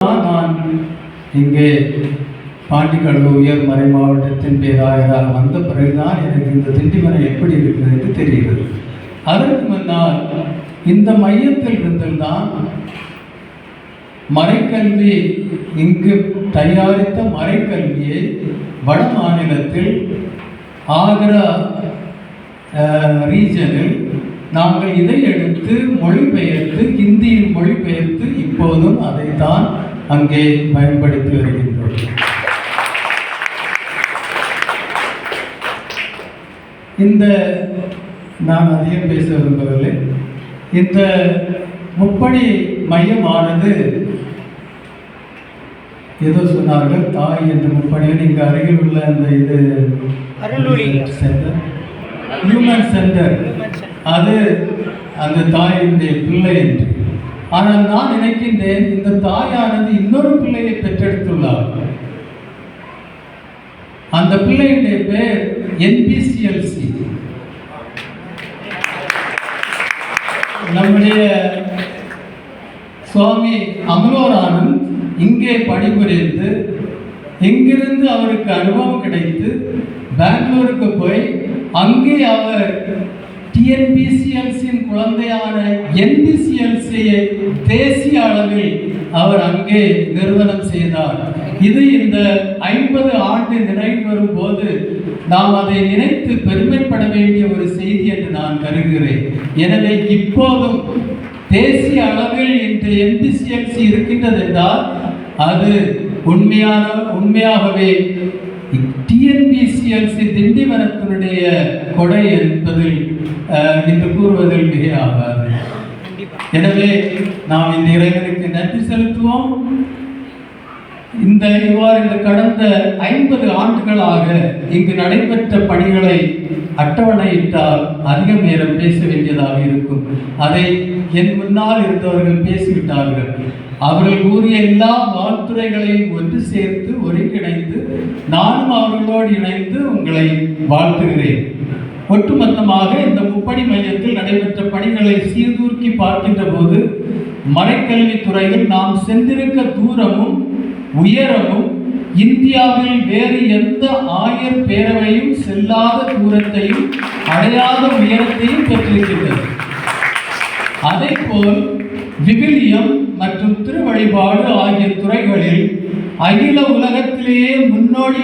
நான் இங்கே பாண்டிக்கடவு உயர் மறை மாவட்டத்தின் பேராயராக வந்த பிறகுதான் எனக்கு இந்த திண்டிவனம் எப்படி இருக்கிறது என்று தெரிகிறது. அதற்கு முன்னால் இந்த மையத்தில் இருந்துதான் மறைக்கல்வி இங்கு தயாரித்த மறைக்கல்வியை வட மாநிலத்தில் ஆக்ரா ரீஜனில் நாங்கள் இதை எடுத்து மொழிபெயர்த்து ஹிந்தியில் மொழிபெயர்த்து இப்போதும் அதைத்தான் அங்கே பயன்படுத்தி வருகின்றோம். இந்த நான் அதிகம் பேச விரும்பவில்லை. இந்த முப்படை மையமானது ஏதோ சொன்னார்கள் தாய் என்ற முப்படையில் இங்கு அருகில் உள்ள அந்த இது சென்டர் ஹியூமன் சென்டர் அது அந்த தாயினுடைய பிள்ளை என்று. ஆனால் நான் நினைக்கின்றேன் இந்த தாயானது இன்னொரு பிள்ளையை பெற்றெடுத்துள்ளார். அந்த பிள்ளையுடைய பேர் என்பிசிஎல்சி. நம்முடைய சுவாமி அமலோரானந்த் இங்கே பணிபுரிந்து இங்கிருந்து அவருக்கு அனுபவம் கிடைத்து பெங்களூருக்கு போய் அங்கே அவர் டிஎன்பிசிஎல்சியின் குழந்தையான என்பிசிஎல்சியை தேசிய அளவில் அவர் அங்கே நிறுவனம் செய்தார். இது இந்த 50 ஆண்டு நிறைவு வரும் போது நாம் அதை நினைத்து பெருமைப்பட வேண்டிய ஒரு செய்தி என்று நான் கருதுகிறேன். எனவே இப்போதும் தேசிய அளவில் இன்று என்பிசிஎல்சி இருக்கின்றது என்றால் அது உண்மையாகவே டிஎன்பிசிஎல்சி திண்டிவனத்தினுடைய கொடை என்பதில் இன்று கூறுவதில் மிக ஆகாது. எனவே நாம் இந்த இறைவனுக்கு நன்றி செலுத்துவோம். இந்த கடந்த 50 ஆண்டுகளாக இங்கு நடைபெற்ற பணிகளை அட்டவணையிட்டால் அதிக நேரம் பேச வேண்டியதாக இருக்கும். அதை என் முன்னால் இருந்தவர்கள் பேசிவிட்டார்கள். அவர்கள் கூறிய எல்லா வாழ்த்துறைகளையும் ஒன்று சேர்த்து ஒருங்கிணைந்து நானும் அவர்களோடு இணைந்து உங்களை வாழ்த்துகிறேன். ஒட்டுமொத்தமாக இந்த முப்படை மையத்தில் நடைபெற்ற பணிகளை சீர்தூக்கி பார்க்கின்ற போது மறைக்கல்வி துறையில் நாம் சென்றிருக்க தூரமும் உயரமும் இந்தியாவில் வேறு எந்த ஆயர் பேரவையும் செல்லாத தூரத்தையும் அடையாத உயரத்தையும் பெற்றிருக்கின்றது. அதேபோல் விவிலியம் மற்றும் திருவழிபாடு ஆகிய துறைகளில் அகில உலகத்திலேயே முன்னோடி